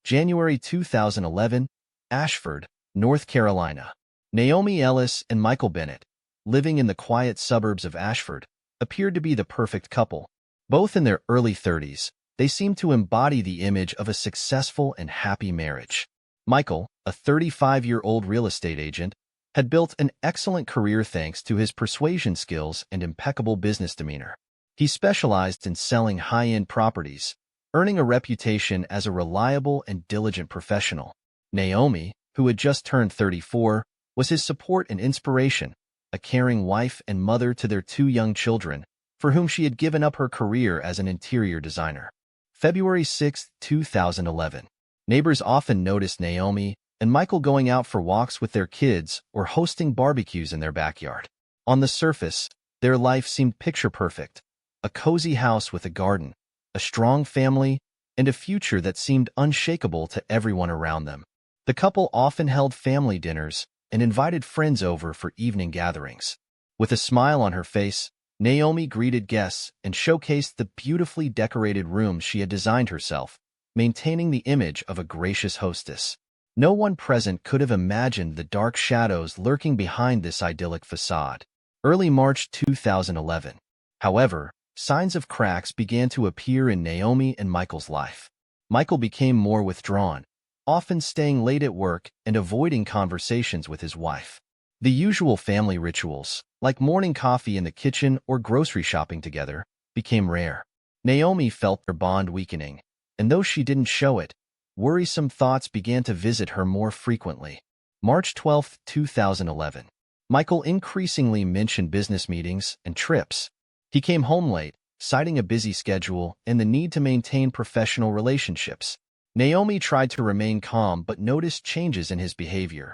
January 2011, Ashford, North Carolina. Naomi Ellis and Michael Bennett, living in the quiet suburbs of Ashford, appeared to be the perfect couple. Both in their early 30s, they seemed to embody the image of a successful and happy marriage. Michael, a 35-year-old real estate agent, had built an excellent career thanks to his persuasion skills and impeccable business demeanor. He specialized in selling high-end properties, earning a reputation as a reliable and diligent professional. Naomi, who had just turned 34, was his support and inspiration, a caring wife and mother to their two young children, for whom she had given up her career as an interior designer. February 6, 2011. Neighbors often noticed Naomi and Michael going out for walks with their kids or hosting barbecues in their backyard. On the surface, their life seemed picture-perfect, a cozy house with a garden, a strong family, and a future that seemed unshakable to everyone around them. The couple often held family dinners and invited friends over for evening gatherings. With a smile on her face, Naomi greeted guests and showcased the beautifully decorated rooms she had designed herself, maintaining the image of a gracious hostess. No one present could have imagined the dark shadows lurking behind this idyllic facade. Early March 2011. However, signs of cracks began to appear in Naomi and Michael's life. Michael became more withdrawn, often staying late at work and avoiding conversations with his wife. The usual family rituals, like morning coffee in the kitchen or grocery shopping together, became rare. Naomi felt their bond weakening, and though she didn't show it, worrisome thoughts began to visit her more frequently. March 12, 2011. Michael increasingly mentioned business meetings and trips. He came home late, citing a busy schedule and the need to maintain professional relationships. Naomi tried to remain calm but noticed changes in his behavior.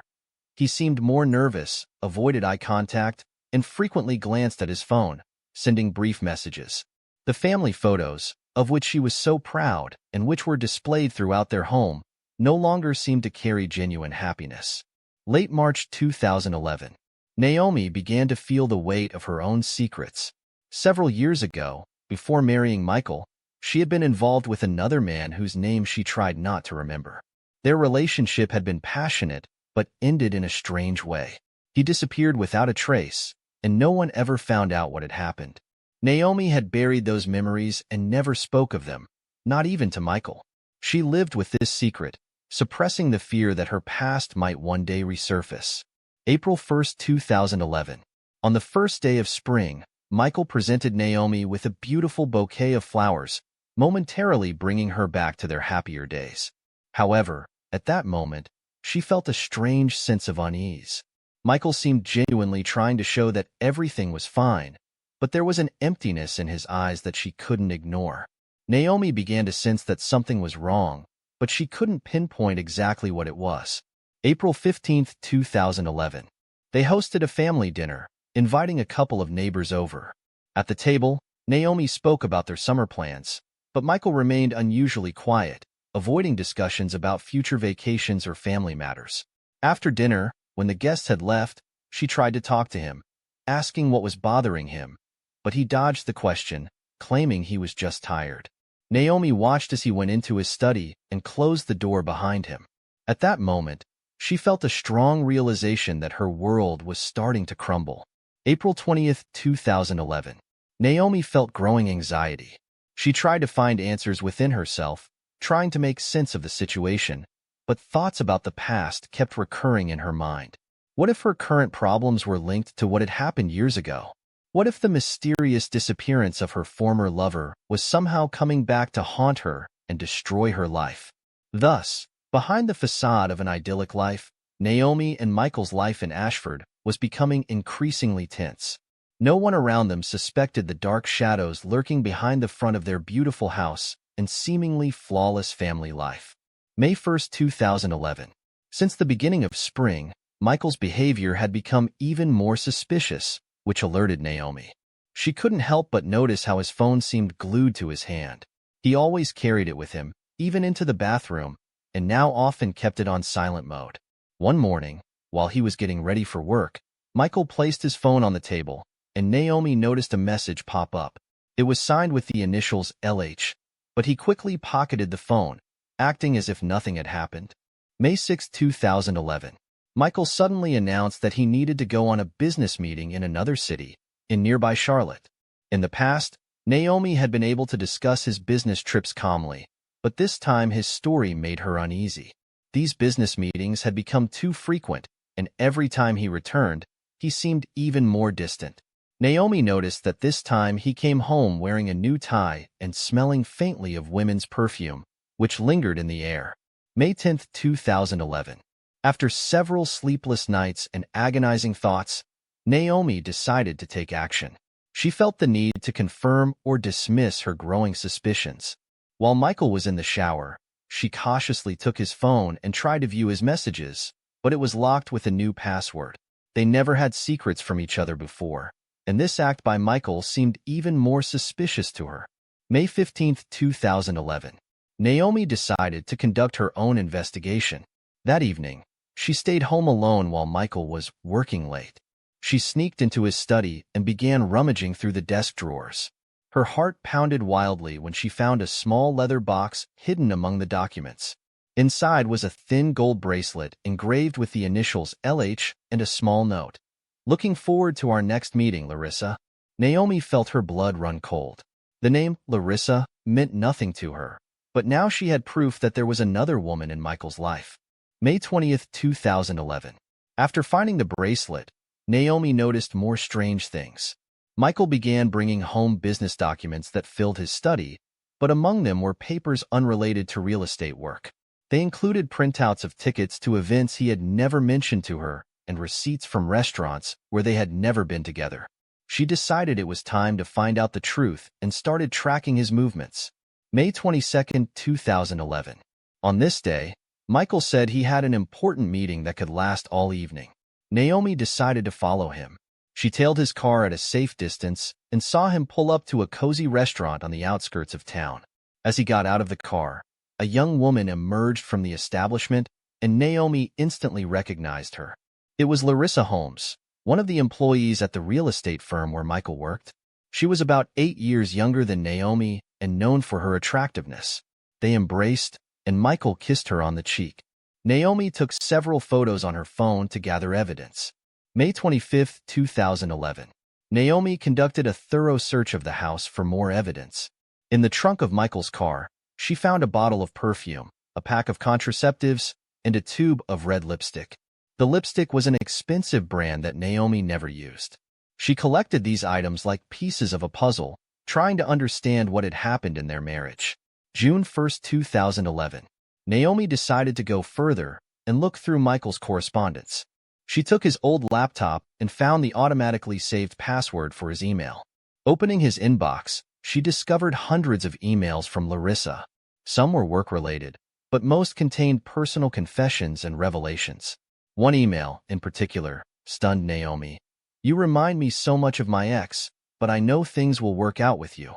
He seemed more nervous, avoided eye contact, and frequently glanced at his phone, sending brief messages. The family photos, of which she was so proud and which were displayed throughout their home, no longer seemed to carry genuine happiness. Late March 2011. Naomi began to feel the weight of her own secrets. Several years ago, before marrying Michael, she had been involved with another man whose name she tried not to remember. Their relationship had been passionate, but ended in a strange way. He disappeared without a trace, and no one ever found out what had happened. Naomi had buried those memories and never spoke of them, not even to Michael. She lived with this secret, suppressing the fear that her past might one day resurface. April 1, 2011. On the first day of spring, Michael presented Naomi with a beautiful bouquet of flowers, momentarily bringing her back to their happier days. However, at that moment, she felt a strange sense of unease. Michael seemed genuinely trying to show that everything was fine, but there was an emptiness in his eyes that she couldn't ignore. Naomi began to sense that something was wrong, but she couldn't pinpoint exactly what it was. April 15, 2011. They hosted a family dinner, inviting a couple of neighbors over. At the table, Naomi spoke about their summer plans, but Michael remained unusually quiet, avoiding discussions about future vacations or family matters. After dinner, when the guests had left, she tried to talk to him, asking what was bothering him, but he dodged the question, claiming he was just tired. Naomi watched as he went into his study and closed the door behind him. At that moment, she felt a strong realization that her world was starting to crumble. April 20, 2011. Naomi felt growing anxiety. She tried to find answers within herself, trying to make sense of the situation, but thoughts about the past kept recurring in her mind. What if her current problems were linked to what had happened years ago? What if the mysterious disappearance of her former lover was somehow coming back to haunt her and destroy her life? Thus, behind the facade of an idyllic life, Naomi and Michael's life in Ashford was becoming increasingly tense. No one around them suspected the dark shadows lurking behind the front of their beautiful house and seemingly flawless family life. May 1, 2011. Since the beginning of spring, Michael's behavior had become even more suspicious, which alerted Naomi. She couldn't help but notice how his phone seemed glued to his hand. He always carried it with him, even into the bathroom, and now often kept it on silent mode. One morning, while he was getting ready for work, Michael placed his phone on the table, and Naomi noticed a message pop up. It was signed with the initials LH, but he quickly pocketed the phone, acting as if nothing had happened. May 6, 2011. Michael suddenly announced that he needed to go on a business meeting in another city, in nearby Charlotte. In the past, Naomi had been able to discuss his business trips calmly, but this time his story made her uneasy. These business meetings had become too frequent, and every time he returned, he seemed even more distant. Naomi noticed that this time he came home wearing a new tie and smelling faintly of women's perfume, which lingered in the air. May 10, 2011. After several sleepless nights and agonizing thoughts, Naomi decided to take action. She felt the need to confirm or dismiss her growing suspicions. While Michael was in the shower, she cautiously took his phone and tried to view his messages, but it was locked with a new password. They never had secrets from each other before, and this act by Michael seemed even more suspicious to her. May 15, 2011. Naomi decided to conduct her own investigation. That evening, she stayed home alone while Michael was working late. She sneaked into his study and began rummaging through the desk drawers. Her heart pounded wildly when she found a small leather box hidden among the documents. Inside was a thin gold bracelet engraved with the initials LH and a small note. "Looking forward to our next meeting, Larissa." Naomi felt her blood run cold. The name Larissa meant nothing to her, but now she had proof that there was another woman in Michael's life. May 20, 2011. After finding the bracelet, Naomi noticed more strange things. Michael began bringing home business documents that filled his study, but among them were papers unrelated to real estate work. They included printouts of tickets to events he had never mentioned to her and receipts from restaurants where they had never been together. She decided it was time to find out the truth and started tracking his movements. May 22, 2011. On this day, Michael said he had an important meeting that could last all evening. Naomi decided to follow him. She tailed his car at a safe distance and saw him pull up to a cozy restaurant on the outskirts of town. As he got out of the car, a young woman emerged from the establishment, and Naomi instantly recognized her. It was Larissa Holmes, one of the employees at the real estate firm where Michael worked. She was about 8 years younger than Naomi and known for her attractiveness. They embraced, and Michael kissed her on the cheek. Naomi took several photos on her phone to gather evidence. May 25, 2011. Naomi conducted a thorough search of the house for more evidence. In the trunk of Michael's car, she found a bottle of perfume, a pack of contraceptives, and a tube of red lipstick. The lipstick was an expensive brand that Naomi never used. She collected these items like pieces of a puzzle, trying to understand what had happened in their marriage. June 1, 2011. Naomi decided to go further and look through Michael's correspondence. She took his old laptop and found the automatically saved password for his email. Opening his inbox, she discovered hundreds of emails from Larissa. Some were work-related, but most contained personal confessions and revelations. One email, in particular, stunned Naomi. "You remind me so much of my ex, but I know things will work out with you."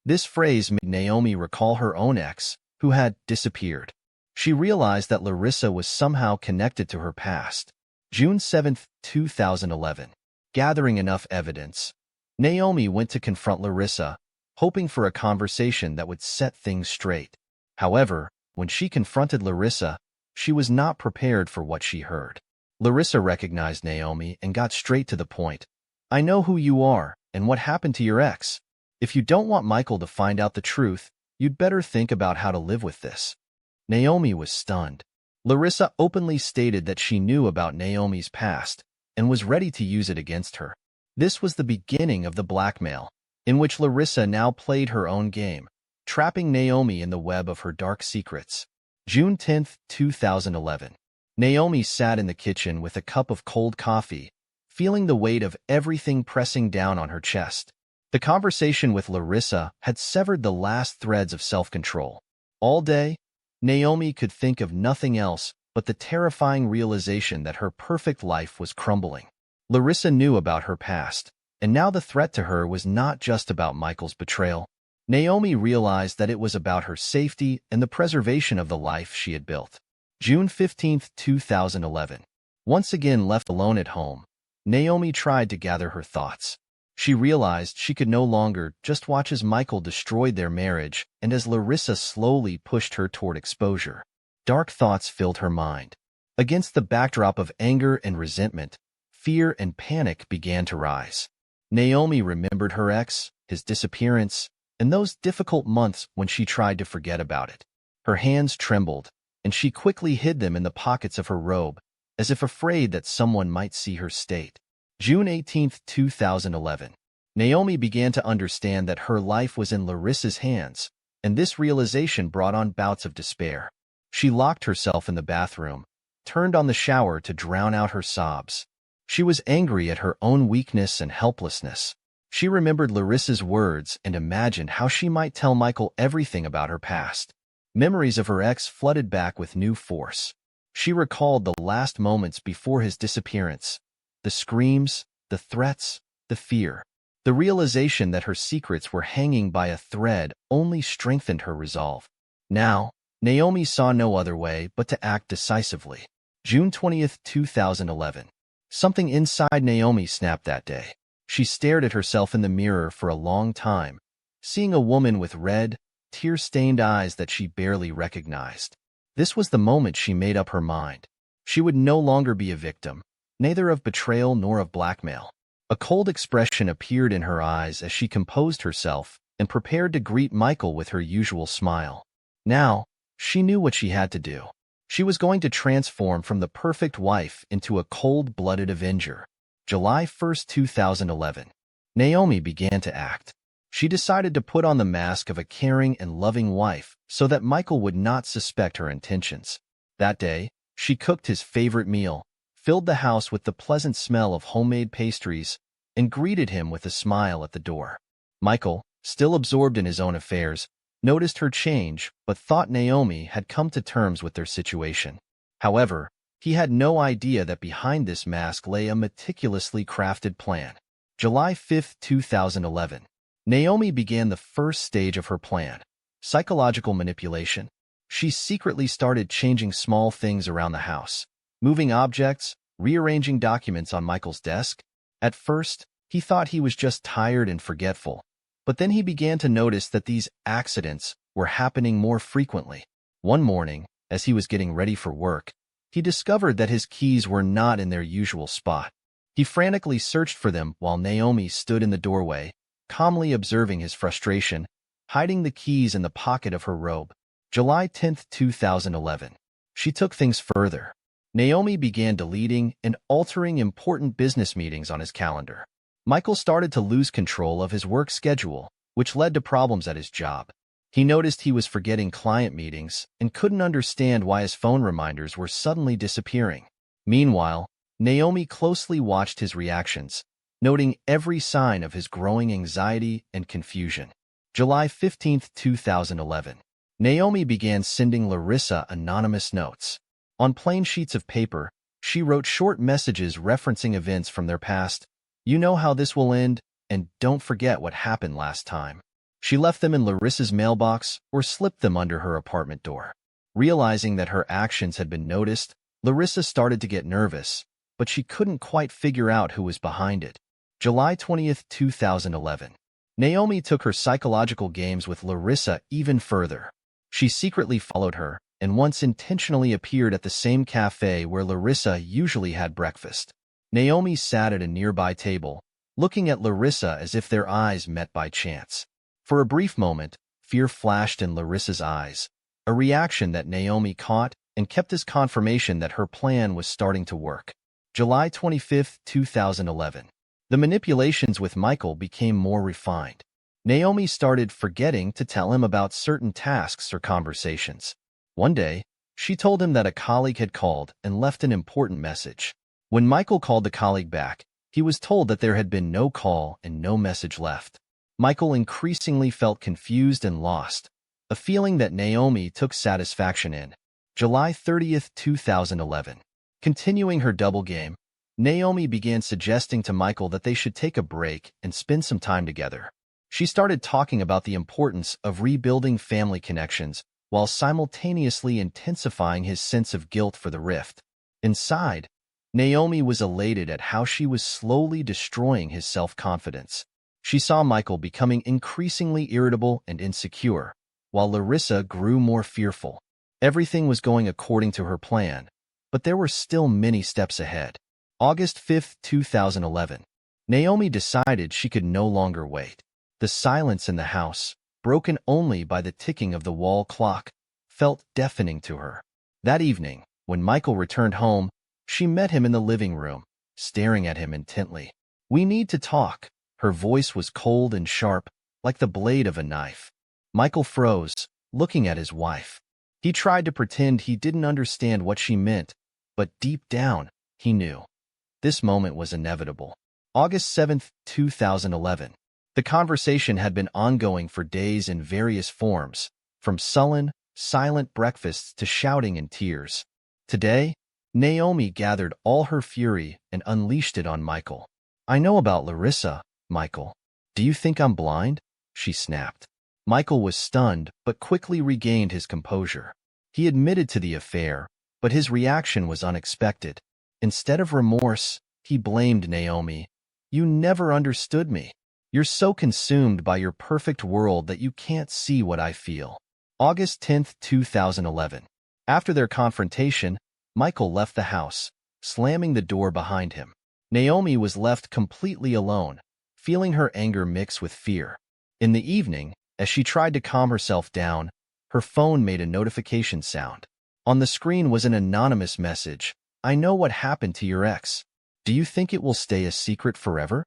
This phrase made Naomi recall her own ex, who had disappeared. She realized that Larissa was somehow connected to her past. June 7, 2011. Gathering enough evidence, Naomi went to confront Larissa, hoping for a conversation that would set things straight. However, when she confronted Larissa, she was not prepared for what she heard. Larissa recognized Naomi and got straight to the point. "I know who you are and what happened to your ex. If you don't want Michael to find out the truth, you'd better think about how to live with this." Naomi was stunned. Larissa openly stated that she knew about Naomi's past and was ready to use it against her. This was the beginning of the blackmail, in which Larissa now played her own game, trapping Naomi in the web of her dark secrets. June 10, 2011. Naomi sat in the kitchen with a cup of cold coffee, feeling the weight of everything pressing down on her chest. The conversation with Larissa had severed the last threads of self-control. All day, Naomi could think of nothing else but the terrifying realization that her perfect life was crumbling. Larissa knew about her past, and now the threat to her was not just about Michael's betrayal. Naomi realized that it was about her safety and the preservation of the life she had built. June 15, 2011. Once again left alone at home, Naomi tried to gather her thoughts. She realized she could no longer just watch as Michael destroyed their marriage and as Larissa slowly pushed her toward exposure. Dark thoughts filled her mind. Against the backdrop of anger and resentment, fear and panic began to rise. Naomi remembered her ex, his disappearance, and those difficult months when she tried to forget about it. Her hands trembled, and she quickly hid them in the pockets of her robe, as if afraid that someone might see her state. June 18, 2011. Naomi began to understand that her life was in Larissa's hands, and this realization brought on bouts of despair. She locked herself in the bathroom, turned on the shower to drown out her sobs. She was angry at her own weakness and helplessness. She remembered Larissa's words and imagined how she might tell Michael everything about her past. Memories of her ex flooded back with new force. She recalled the last moments before his disappearance, the screams, the threats, the fear. The realization that her secrets were hanging by a thread only strengthened her resolve. Now, Naomi saw no other way but to act decisively. June 20, 2011. Something inside Naomi snapped that day. She stared at herself in the mirror for a long time, seeing a woman with red, tear-stained eyes that she barely recognized. This was the moment she made up her mind. She would no longer be a victim, neither of betrayal nor of blackmail. A cold expression appeared in her eyes as she composed herself and prepared to greet Michael with her usual smile. Now, she knew what she had to do. She was going to transform from the perfect wife into a cold-blooded avenger. July 1, 2011. Naomi began to act. She decided to put on the mask of a caring and loving wife so that Michael would not suspect her intentions. That day, she cooked his favorite meal, filled the house with the pleasant smell of homemade pastries, and greeted him with a smile at the door. Michael, still absorbed in his own affairs, noticed her change but thought Naomi had come to terms with their situation. However, he had no idea that behind this mask lay a meticulously crafted plan. July 5, 2011. Naomi began the first stage of her plan, psychological manipulation. She secretly started changing small things around the house, moving objects, rearranging documents on Michael's desk. At first, he thought he was just tired and forgetful, but then he began to notice that these accidents were happening more frequently. One morning, as he was getting ready for work, he discovered that his keys were not in their usual spot. He frantically searched for them while Naomi stood in the doorway, calmly observing his frustration, hiding the keys in the pocket of her robe. July 10, 2011. She took things further. Naomi began deleting and altering important business meetings on his calendar. Michael started to lose control of his work schedule, which led to problems at his job. He noticed he was forgetting client meetings and couldn't understand why his phone reminders were suddenly disappearing. Meanwhile, Naomi closely watched his reactions, noting every sign of his growing anxiety and confusion. July 15, 2011. Naomi began sending Larissa anonymous notes. On plain sheets of paper, she wrote short messages referencing events from their past. "You know how this will end, and don't forget what happened last time." She left them in Larissa's mailbox or slipped them under her apartment door. Realizing that her actions had been noticed, Larissa started to get nervous, but she couldn't quite figure out who was behind it. July 20, 2011. Naomi took her psychological games with Larissa even further. She secretly followed her and once intentionally appeared at the same cafe where Larissa usually had breakfast. Naomi sat at a nearby table, looking at Larissa as if their eyes met by chance. For a brief moment, fear flashed in Larissa's eyes, a reaction that Naomi caught and kept as confirmation that her plan was starting to work. July 25, 2011. The manipulations with Michael became more refined. Naomi started forgetting to tell him about certain tasks or conversations. One day, she told him that a colleague had called and left an important message. When Michael called the colleague back, he was told that there had been no call and no message left. Michael increasingly felt confused and lost, a feeling that Naomi took satisfaction in. July 30, 2011. Continuing her double game, Naomi began suggesting to Michael that they should take a break and spend some time together. She started talking about the importance of rebuilding family connections while simultaneously intensifying his sense of guilt for the rift. Inside, Naomi was elated at how she was slowly destroying his self-confidence. She saw Michael becoming increasingly irritable and insecure, while Larissa grew more fearful. Everything was going according to her plan, but there were still many steps ahead. August 5, 2011. Naomi decided she could no longer wait. The silence in the house, broken only by the ticking of the wall clock, felt deafening to her. That evening, when Michael returned home, she met him in the living room, staring at him intently. "We need to talk." Her voice was cold and sharp, like the blade of a knife. Michael froze, looking at his wife. He tried to pretend he didn't understand what she meant, but deep down, he knew. This moment was inevitable. August 7, 2011. The conversation had been ongoing for days in various forms, from sullen, silent breakfasts to shouting and tears. Today, Naomi gathered all her fury and unleashed it on Michael. "I know about Larissa, Michael. Do you think I'm blind?" she snapped. Michael was stunned, but quickly regained his composure. He admitted to the affair, but his reaction was unexpected. Instead of remorse, he blamed Naomi. "You never understood me. You're so consumed by your perfect world that you can't see what I feel." August 10, 2011. After their confrontation, Michael left the house, slamming the door behind him. Naomi was left completely alone, feeling her anger mix with fear. In the evening, as she tried to calm herself down, her phone made a notification sound. On the screen was an anonymous message. "I know what happened to your ex. Do you think it will stay a secret forever?"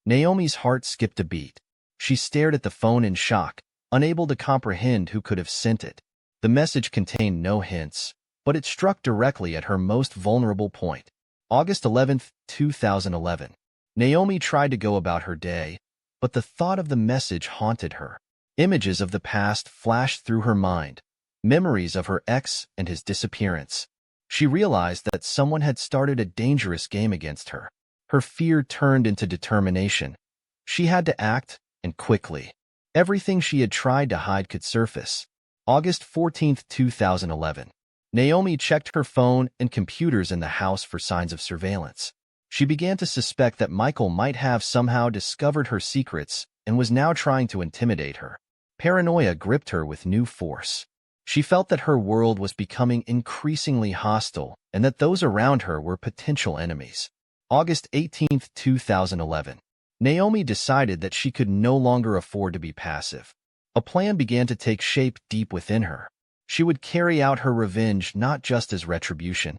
Naomi's heart skipped a beat. She stared at the phone in shock, unable to comprehend who could have sent it. The message contained no hints, but it struck directly at her most vulnerable point. August 11, 2011. Naomi tried to go about her day, but the thought of the message haunted her. Images of the past flashed through her mind, memories of her ex and his disappearance. She realized that someone had started a dangerous game against her. Her fear turned into determination. She had to act, and quickly. Everything she had tried to hide could surface. August 14, 2011. Naomi checked her phone and computers in the house for signs of surveillance. She began to suspect that Michael might have somehow discovered her secrets and was now trying to intimidate her. Paranoia gripped her with new force. She felt that her world was becoming increasingly hostile and that those around her were potential enemies. August 18, 2011. Naomi decided that she could no longer afford to be passive. A plan began to take shape deep within her. She would carry out her revenge not just as retribution.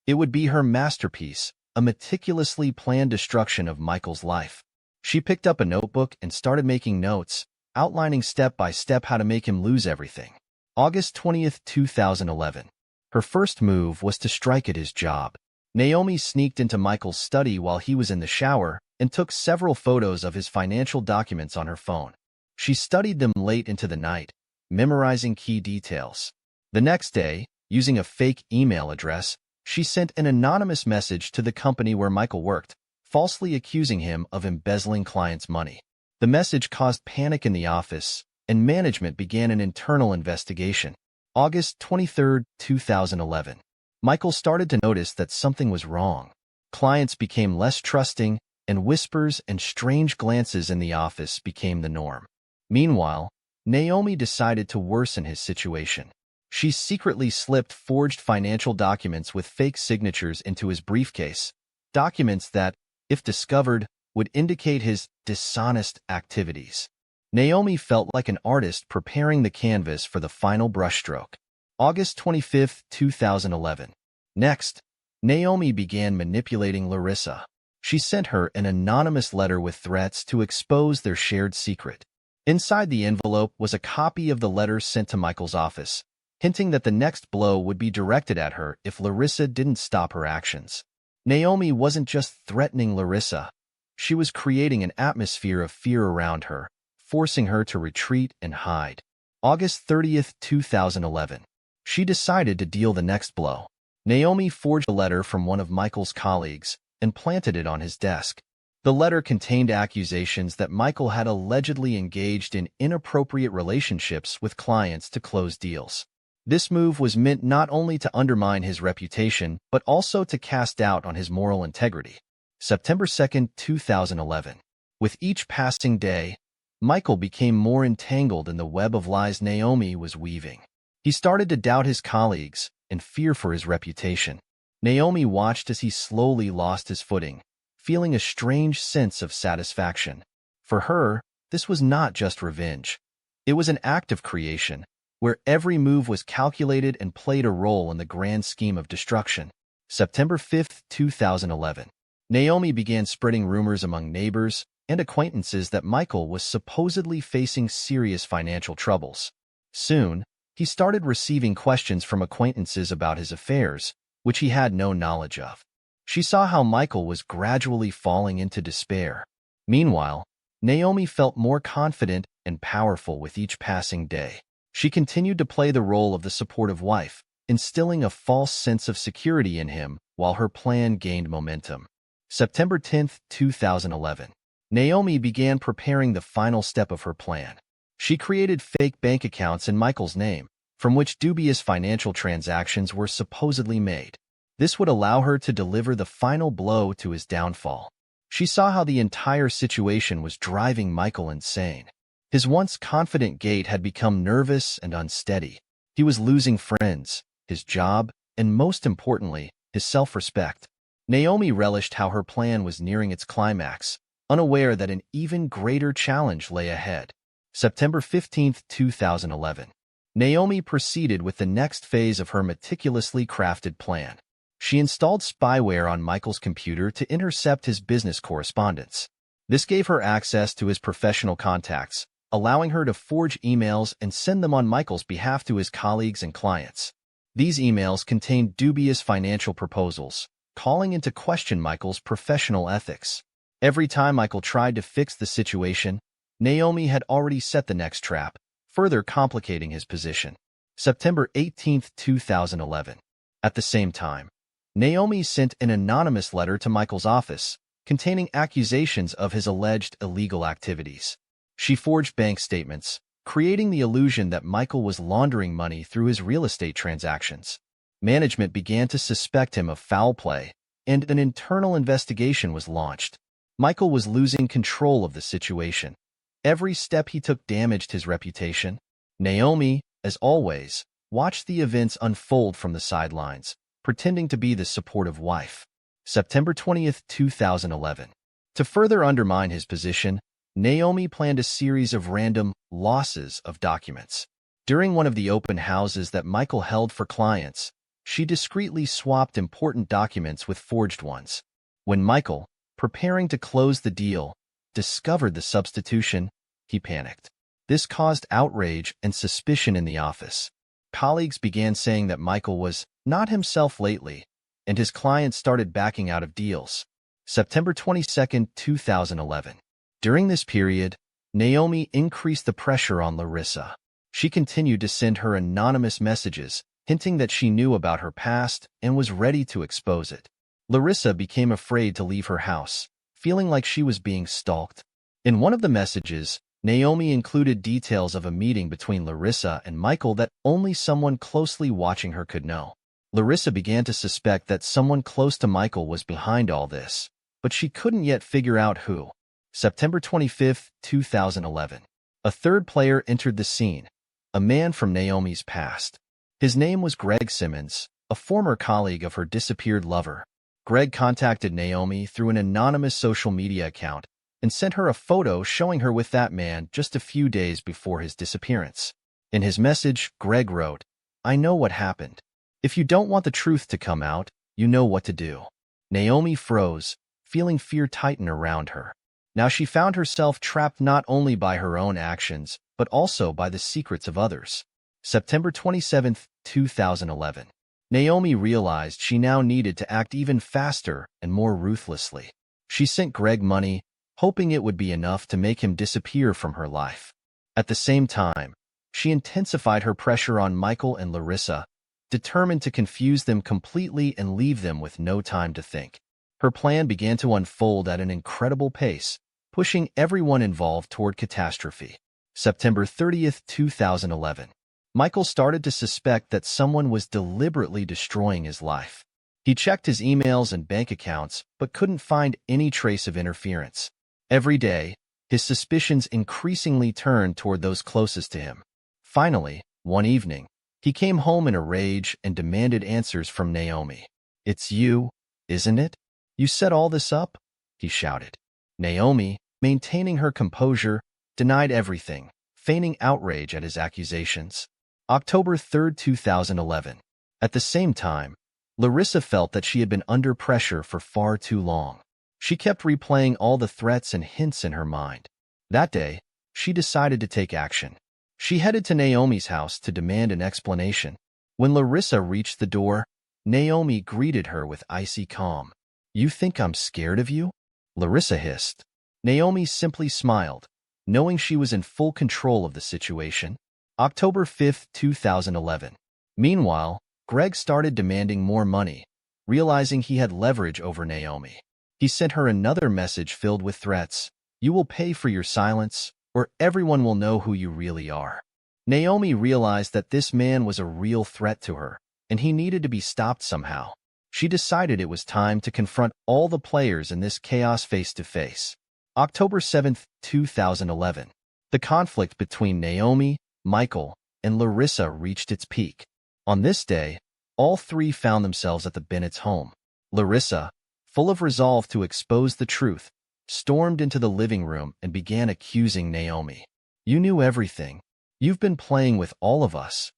It would be her masterpiece, a meticulously planned destruction of Michael's life. She picked up a notebook and started making notes, outlining step by step how to make him lose everything. August 20, 2011. Her first move was to strike at his job. Naomi sneaked into Michael's study while he was in the shower and took several photos of his financial documents on her phone. She studied them late into the night, memorizing key details. The next day, using a fake email address, she sent an anonymous message to the company where Michael worked, falsely accusing him of embezzling clients' money. The message caused panic in the office, and management began an internal investigation. August 23, 2011. Michael started to notice that something was wrong. Clients became less trusting, and whispers and strange glances in the office became the norm. Meanwhile, Naomi decided to worsen his situation. She secretly slipped forged financial documents with fake signatures into his briefcase, documents that, if discovered, would indicate his dishonest activities. Naomi felt like an artist preparing the canvas for the final brushstroke. August 25, 2011. Next, Naomi began manipulating Larissa. She sent her an anonymous letter with threats to expose their shared secret. Inside the envelope was a copy of the letter sent to Michael's office, hinting that the next blow would be directed at her if Larissa didn't stop her actions. Naomi wasn't just threatening Larissa. She was creating an atmosphere of fear around her, forcing her to retreat and hide. August 30, 2011. She decided to deal the next blow. Naomi forged a letter from one of Michael's colleagues and planted it on his desk. The letter contained accusations that Michael had allegedly engaged in inappropriate relationships with clients to close deals. This move was meant not only to undermine his reputation, but also to cast doubt on his moral integrity. September 2, 2011. With each passing day, Michael became more entangled in the web of lies Naomi was weaving. He started to doubt his colleagues and fear for his reputation. Naomi watched as he slowly lost his footing, feeling a strange sense of satisfaction. For her, this was not just revenge. It was an act of creation, where every move was calculated and played a role in the grand scheme of destruction. September 5, 2011. Naomi began spreading rumors among neighbors and acquaintances that Michael was supposedly facing serious financial troubles. Soon, he started receiving questions from acquaintances about his affairs, which he had no knowledge of. She saw how Michael was gradually falling into despair. Meanwhile, Naomi felt more confident and powerful with each passing day. She continued to play the role of the supportive wife, instilling a false sense of security in him while her plan gained momentum. September 10, 2011. Naomi began preparing the final step of her plan. She created fake bank accounts in Michael's name, from which dubious financial transactions were supposedly made. This would allow her to deliver the final blow to his downfall. She saw how the entire situation was driving Michael insane. His once confident gait had become nervous and unsteady. He was losing friends, his job, and most importantly, his self-respect. Naomi relished how her plan was nearing its climax, unaware that an even greater challenge lay ahead. September 15, 2011. Naomi proceeded with the next phase of her meticulously crafted plan. She installed spyware on Michael's computer to intercept his business correspondence. This gave her access to his professional contacts, allowing her to forge emails and send them on Michael's behalf to his colleagues and clients. These emails contained dubious financial proposals, calling into question Michael's professional ethics. Every time Michael tried to fix the situation, Naomi had already set the next trap, further complicating his position. September 18, 2011. At the same time, Naomi sent an anonymous letter to Michael's office, containing accusations of his alleged illegal activities. She forged bank statements, creating the illusion that Michael was laundering money through his real estate transactions. Management began to suspect him of foul play, and an internal investigation was launched. Michael was losing control of the situation. Every step he took damaged his reputation. Naomi, as always, watched the events unfold from the sidelines, pretending to be the supportive wife. September 20, 2011. To further undermine his position, Naomi planned a series of random losses of documents. During one of the open houses that Michael held for clients, she discreetly swapped important documents with forged ones. When Michael, preparing to close the deal, discovered the substitution, he panicked. This caused outrage and suspicion in the office. Colleagues began saying that Michael was not himself lately, and his clients started backing out of deals. September 22, 2011. During this period, Naomi increased the pressure on Larissa. She continued to send her anonymous messages, hinting that she knew about her past and was ready to expose it. Larissa became afraid to leave her house, feeling like she was being stalked. In one of the messages, Naomi included details of a meeting between Larissa and Michael that only someone closely watching her could know. Larissa began to suspect that someone close to Michael was behind all this, but she couldn't yet figure out who. September 25, 2011. A third player entered the scene, a man from Naomi's past. His name was Greg Simmons, a former colleague of her disappeared lover. Greg contacted Naomi through an anonymous social media account and sent her a photo showing her with that man just a few days before his disappearance. In his message, Greg wrote, "I know what happened. If you don't want the truth to come out, you know what to do." Naomi froze, feeling fear tighten around her. Now she found herself trapped not only by her own actions, but also by the secrets of others. September 27, 2011. Naomi realized she now needed to act even faster and more ruthlessly. She sent Greg money, hoping it would be enough to make him disappear from her life. At the same time, she intensified her pressure on Michael and Larissa, determined to confuse them completely and leave them with no time to think. Her plan began to unfold at an incredible pace, pushing everyone involved toward catastrophe. September 30, 2011. Michael started to suspect that someone was deliberately destroying his life. He checked his emails and bank accounts, but couldn't find any trace of interference. Every day, his suspicions increasingly turned toward those closest to him. Finally, one evening, he came home in a rage and demanded answers from Naomi. "It's you, isn't it? You set all this up?" he shouted. Naomi, maintaining her composure, denied everything, feigning outrage at his accusations. October 3, 2011. At the same time, Larissa felt that she had been under pressure for far too long. She kept replaying all the threats and hints in her mind. That day, she decided to take action. She headed to Naomi's house to demand an explanation. When Larissa reached the door, Naomi greeted her with icy calm. "You think I'm scared of you?" Larissa hissed. Naomi simply smiled, knowing she was in full control of the situation. October 5, 2011. Meanwhile, Greg started demanding more money, realizing he had leverage over Naomi. He sent her another message filled with threats. "You will pay for your silence, or everyone will know who you really are." Naomi realized that this man was a real threat to her, and he needed to be stopped somehow. She decided it was time to confront all the players in this chaos face-to-face. October 7, 2011. The conflict between Naomi, Michael, and Larissa reached its peak. On this day, all three found themselves at the Bennett's home. Larissa, full of resolve to expose the truth, stormed into the living room and began accusing Naomi. "You knew everything. You've been playing with all of us."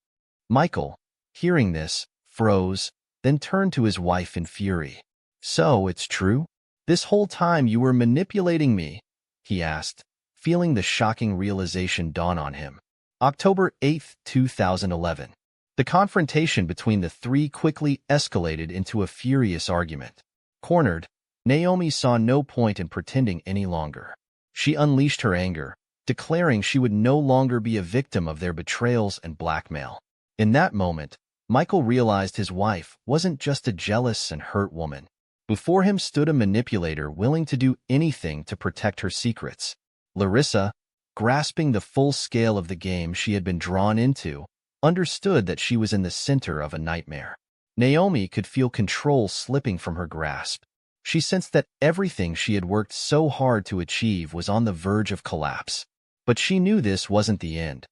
Michael, hearing this, froze, then turned to his wife in fury. "So, it's true? This whole time you were manipulating me?" he asked, feeling the shocking realization dawn on him. October 8, 2011. The confrontation between the three quickly escalated into a furious argument. Cornered, Naomi saw no point in pretending any longer. She unleashed her anger, declaring she would no longer be a victim of their betrayals and blackmail. In that moment, Michael realized his wife wasn't just a jealous and hurt woman. Before him stood a manipulator willing to do anything to protect her secrets. Larissa, grasping the full scale of the game she had been drawn into, understood that she was in the center of a nightmare. Naomi could feel control slipping from her grasp. She sensed that everything she had worked so hard to achieve was on the verge of collapse. But she knew this wasn't the end.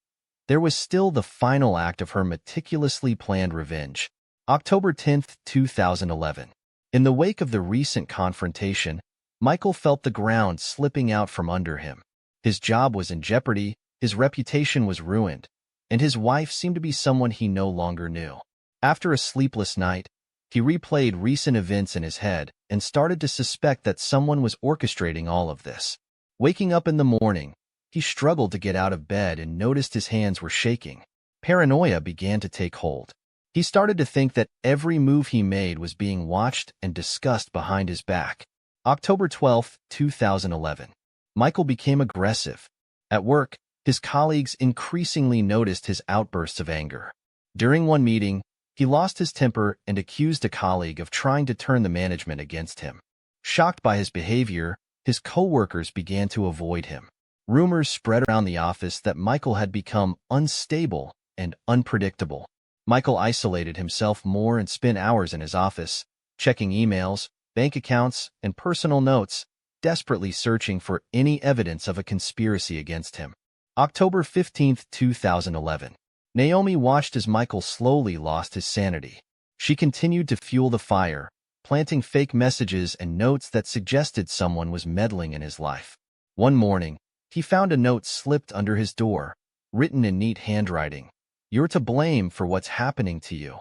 There was still the final act of her meticulously planned revenge. October 10, 2011. In the wake of the recent confrontation, Michael felt the ground slipping out from under him. His job was in jeopardy, his reputation was ruined, and his wife seemed to be someone he no longer knew. After a sleepless night, he replayed recent events in his head and started to suspect that someone was orchestrating all of this. Waking up in the morning, he struggled to get out of bed and noticed his hands were shaking. Paranoia began to take hold. He started to think that every move he made was being watched and discussed behind his back. October 12, 2011. Michael became aggressive. At work, his colleagues increasingly noticed his outbursts of anger. During one meeting, he lost his temper and accused a colleague of trying to turn the management against him. Shocked by his behavior, his coworkers began to avoid him. Rumors spread around the office that Michael had become unstable and unpredictable. Michael isolated himself more and spent hours in his office, checking emails, bank accounts, and personal notes, desperately searching for any evidence of a conspiracy against him. October 15, 2011. Naomi watched as Michael slowly lost his sanity. She continued to fuel the fire, planting fake messages and notes that suggested someone was meddling in his life. One morning, he found a note slipped under his door, written in neat handwriting. "You're to blame for what's happening to you."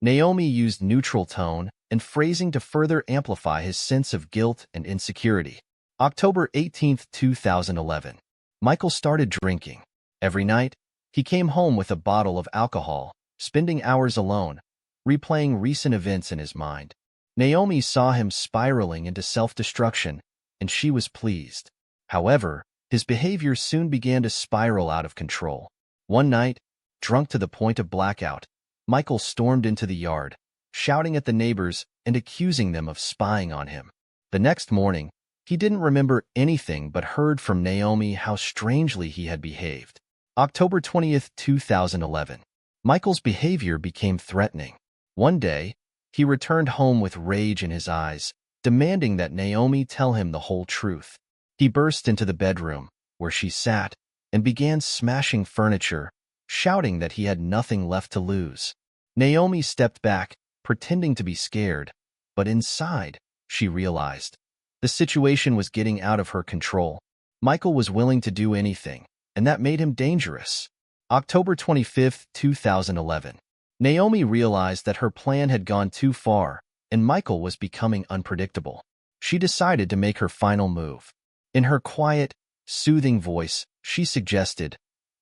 Naomi used neutral tone and phrasing to further amplify his sense of guilt and insecurity. October 18, 2011. Michael started drinking. Every night, he came home with a bottle of alcohol, spending hours alone, replaying recent events in his mind. Naomi saw him spiraling into self-destruction, and she was pleased. However, his behavior soon began to spiral out of control. One night, drunk to the point of blackout, Michael stormed into the yard, shouting at the neighbors and accusing them of spying on him. The next morning, he didn't remember anything but heard from Naomi how strangely he had behaved. October 20, 2011. Michael's behavior became threatening. One day, he returned home with rage in his eyes, demanding that Naomi tell him the whole truth. He burst into the bedroom, where she sat, and began smashing furniture, shouting that he had nothing left to lose. Naomi stepped back, pretending to be scared, but inside, she realized the situation was getting out of her control. Michael was willing to do anything, and that made him dangerous. October 25, 2011. Naomi realized that her plan had gone too far, and Michael was becoming unpredictable. She decided to make her final move. In her quiet, soothing voice, she suggested,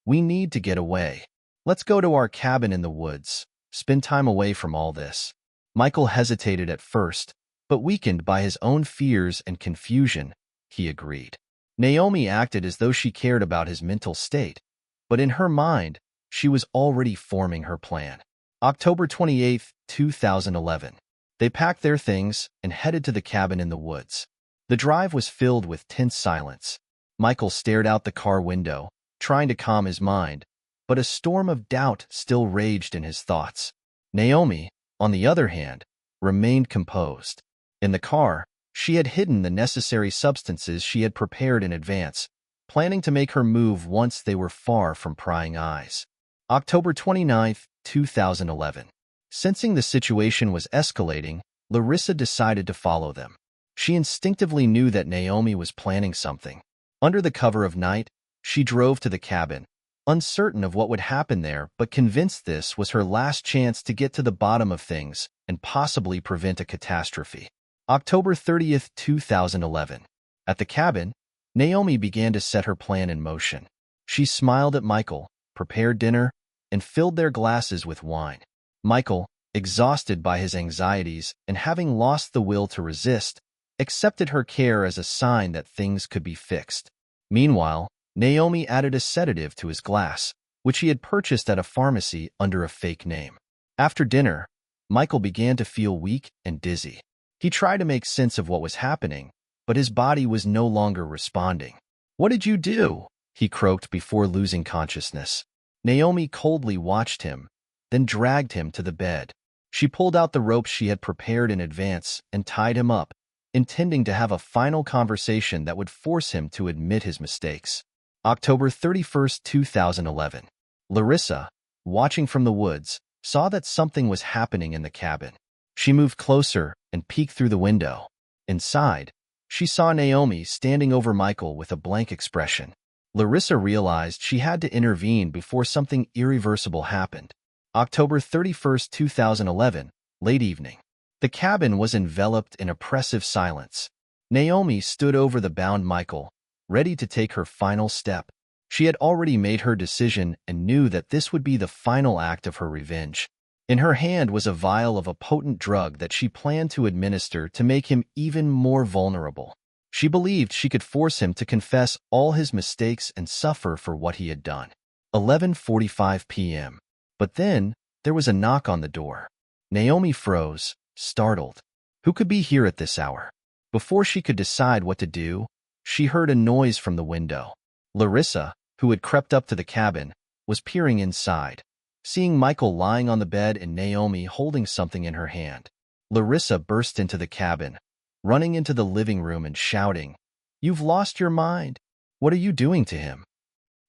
"We need to get away. Let's go to our cabin in the woods, spend time away from all this." Michael hesitated at first, but weakened by his own fears and confusion, he agreed. Naomi acted as though she cared about his mental state, but in her mind, she was already forming her plan. October 28, 2011. They packed their things and headed to the cabin in the woods. The drive was filled with tense silence. Michael stared out the car window, trying to calm his mind, but a storm of doubt still raged in his thoughts. Naomi, on the other hand, remained composed. In the car, she had hidden the necessary substances she had prepared in advance, planning to make her move once they were far from prying eyes. October 29, 2011. Sensing the situation was escalating, Larissa decided to follow them. She instinctively knew that Naomi was planning something. Under the cover of night, she drove to the cabin, uncertain of what would happen there, but convinced this was her last chance to get to the bottom of things and possibly prevent a catastrophe. October 30, 2011. At the cabin, Naomi began to set her plan in motion. She smiled at Michael, prepared dinner, and filled their glasses with wine. Michael, exhausted by his anxieties and having lost the will to resist, accepted her care as a sign that things could be fixed. Meanwhile, Naomi added a sedative to his glass, which he had purchased at a pharmacy under a fake name. After dinner, Michael began to feel weak and dizzy. He tried to make sense of what was happening, but his body was no longer responding. "What did you do?" he croaked before losing consciousness. Naomi coldly watched him, then dragged him to the bed. She pulled out the ropes she had prepared in advance and tied him up, intending to have a final conversation that would force him to admit his mistakes. October 31, 2011. Larissa, watching from the woods, saw that something was happening in the cabin. She moved closer and peeked through the window. Inside, she saw Naomi standing over Michael with a blank expression. Larissa realized she had to intervene before something irreversible happened. October 31, 2011, late evening. The cabin was enveloped in oppressive silence. Naomi stood over the bound Michael, ready to take her final step. She had already made her decision and knew that this would be the final act of her revenge. In her hand was a vial of a potent drug that she planned to administer to make him even more vulnerable. She believed she could force him to confess all his mistakes and suffer for what he had done. 11:45 p.m. But then, there was a knock on the door. Naomi froze, startled. Who could be here at this hour? Before she could decide what to do, she heard a noise from the window. Larissa, who had crept up to the cabin, was peering inside, seeing Michael lying on the bed and Naomi holding something in her hand. Larissa burst into the cabin, running into the living room and shouting, "You've lost your mind! What are you doing to him?"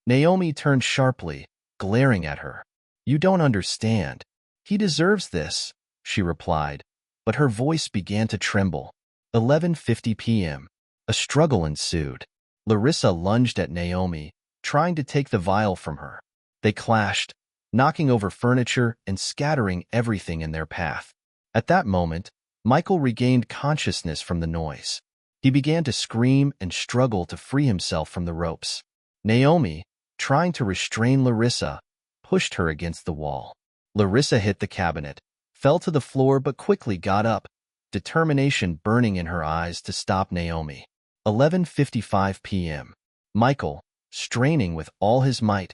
Naomi turned sharply, glaring at her. "You don't understand. He deserves this," she replied, but her voice began to tremble. 11:50 p.m. A struggle ensued. Larissa lunged at Naomi, trying to take the vial from her. They clashed, knocking over furniture and scattering everything in their path. At that moment, Michael regained consciousness from the noise. He began to scream and struggle to free himself from the ropes. Naomi, trying to restrain Larissa, pushed her against the wall. Larissa hit the cabinet, fell to the floor but quickly got up, determination burning in her eyes to stop Naomi. 11:55 p.m. Michael, straining with all his might,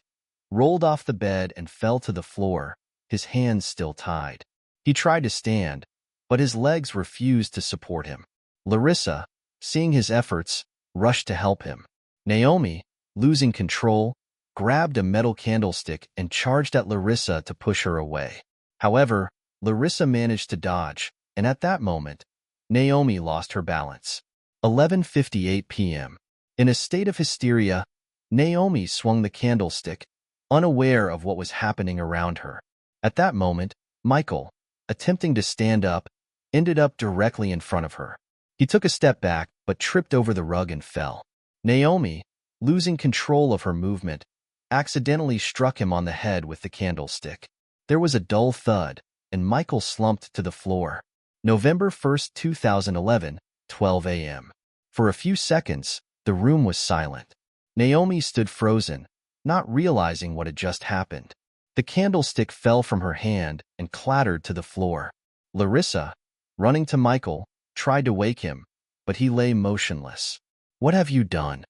rolled off the bed and fell to the floor, his hands still tied. He tried to stand, but his legs refused to support him. Larissa, seeing his efforts, rushed to help him. Naomi, losing control, grabbed a metal candlestick and charged at Larissa to push her away. However, Larissa managed to dodge, and at that moment, Naomi lost her balance. 11:58 p.m. In a state of hysteria, Naomi swung the candlestick, unaware of what was happening around her. At that moment, Michael, attempting to stand up, ended up directly in front of her. He took a step back but tripped over the rug and fell. Naomi, losing control of her movement, accidentally struck him on the head with the candlestick. There was a dull thud, and Michael slumped to the floor. November 1st, 2011, 12 a.m. For a few seconds, the room was silent. Naomi stood frozen, not realizing what had just happened. The candlestick fell from her hand and clattered to the floor. Larissa, running to Michael, tried to wake him, but he lay motionless. "What have you done?"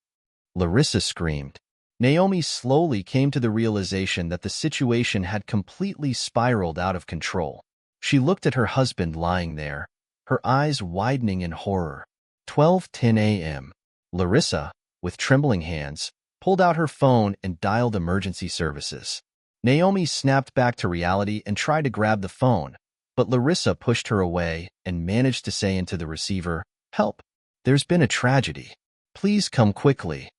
Larissa screamed. Naomi slowly came to the realization that the situation had completely spiraled out of control. She looked at her husband lying there, her eyes widening in horror. 12:10 a.m. Larissa, with trembling hands, pulled out her phone and dialed emergency services. Naomi snapped back to reality and tried to grab the phone, but Larissa pushed her away and managed to say into the receiver, "Help! There's been a tragedy. Please come quickly."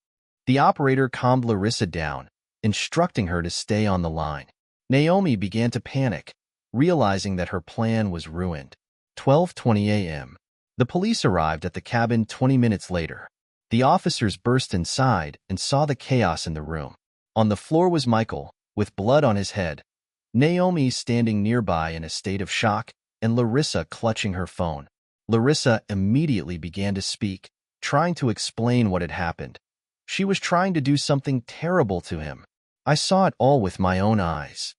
The operator calmed Larissa down, instructing her to stay on the line. Naomi began to panic, realizing that her plan was ruined. 12:20 a.m. The police arrived at the cabin 20 minutes later. The officers burst inside and saw the chaos in the room. On the floor was Michael, with blood on his head, Naomi standing nearby in a state of shock, and Larissa clutching her phone. Larissa immediately began to speak, trying to explain what had happened. She was trying to do something terrible to him. "I saw it all with my own eyes."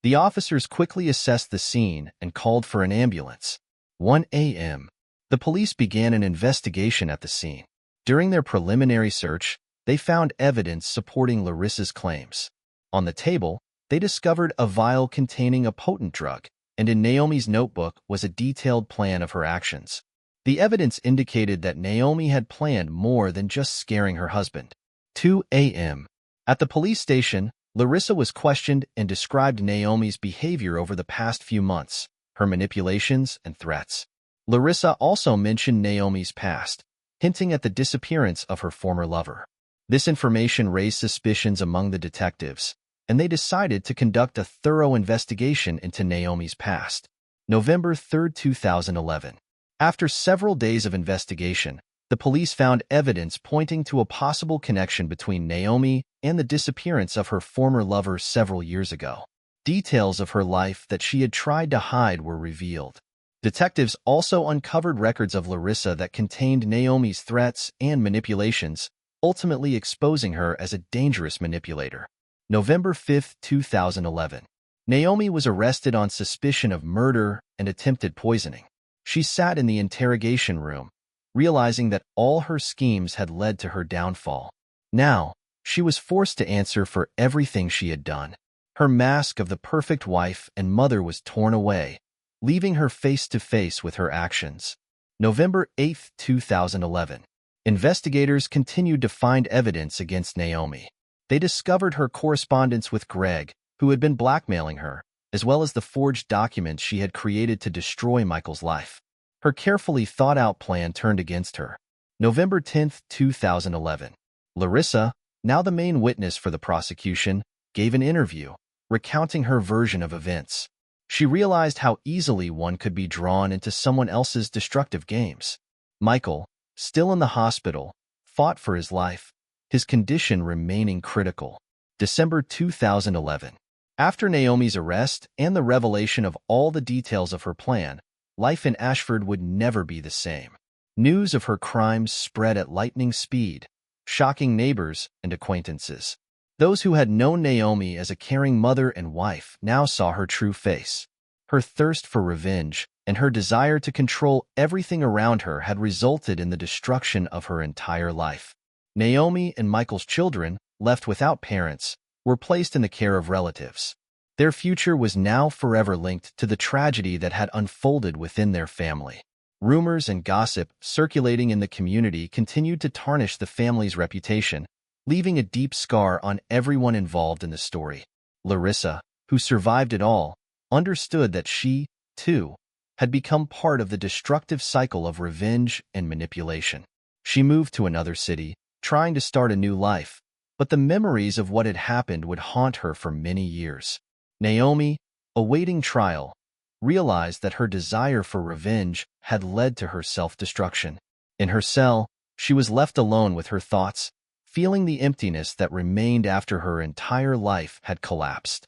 The officers quickly assessed the scene and called for an ambulance. 1 a.m. The police began an investigation at the scene. During their preliminary search, they found evidence supporting Larissa's claims. On the table, they discovered a vial containing a potent drug, and in Naomi's notebook was a detailed plan of her actions. The evidence indicated that Naomi had planned more than just scaring her husband. 2 a.m. At the police station, Larissa was questioned and described Naomi's behavior over the past few months, her manipulations and threats. Larissa also mentioned Naomi's past, hinting at the disappearance of her former lover. This information raised suspicions among the detectives, and they decided to conduct a thorough investigation into Naomi's past. November 3rd, 2011. After several days of investigation, the police found evidence pointing to a possible connection between Naomi and the disappearance of her former lover several years ago. Details of her life that she had tried to hide were revealed. Detectives also uncovered records of Larissa that contained Naomi's threats and manipulations, ultimately exposing her as a dangerous manipulator. November 5th, 2011. Naomi was arrested on suspicion of murder and attempted poisoning. She sat in the interrogation room, realizing that all her schemes had led to her downfall. Now, she was forced to answer for everything she had done. Her mask of the perfect wife and mother was torn away, leaving her face to face with her actions. November 8th, 2011. Investigators continued to find evidence against Naomi. They discovered her correspondence with Greg, who had been blackmailing her, as well as the forged documents she had created to destroy Michael's life. Her carefully thought-out plan turned against her. November 10th, 2011. Larissa, now the main witness for the prosecution, gave an interview, recounting her version of events. She realized how easily one could be drawn into someone else's destructive games. Michael, still in the hospital, fought for his life, his condition remaining critical. December 2011. After Naomi's arrest and the revelation of all the details of her plan, life in Ashford would never be the same. News of her crimes spread at lightning speed, shocking neighbors and acquaintances. Those who had known Naomi as a caring mother and wife now saw her true face. Her thirst for revenge and her desire to control everything around her had resulted in the destruction of her entire life. Naomi and Michael's children, left without parents, were placed in the care of relatives. Their future was now forever linked to the tragedy that had unfolded within their family. Rumors and gossip circulating in the community continued to tarnish the family's reputation, leaving a deep scar on everyone involved in the story. Larissa, who survived it all, understood that she, too, had become part of the destructive cycle of revenge and manipulation. She moved to another city, trying to start a new life, but the memories of what had happened would haunt her for many years. Naomi, awaiting trial, realized that her desire for revenge had led to her self-destruction. In her cell, she was left alone with her thoughts, feeling the emptiness that remained after her entire life had collapsed.